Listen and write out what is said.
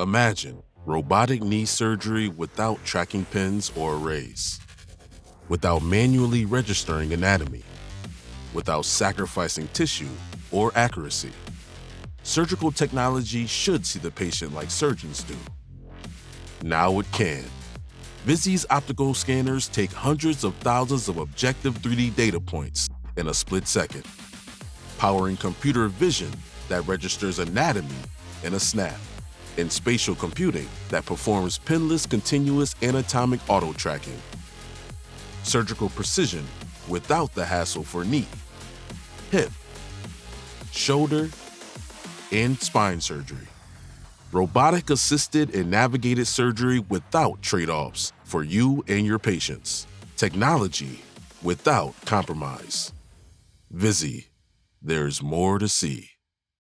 Imagine robotic knee surgery without tracking pins or arrays, without manually registering anatomy, without sacrificing tissue or accuracy. Surgical technology should see the patient like surgeons do. Now it can. VISIE's optical scanners take hundreds of thousands of objective 3D data points in a split second, powering computer vision that registers anatomy in a snap, and spatial computing that performs Pinless Continuous Anatomic Auto-Tracking. Surgical precision without the hassle for knee, hip, shoulder, and spine surgery. Robotic-assisted and navigated surgery without trade-offs for you and your patients. Technology without compromise. VISIE, there's more to see.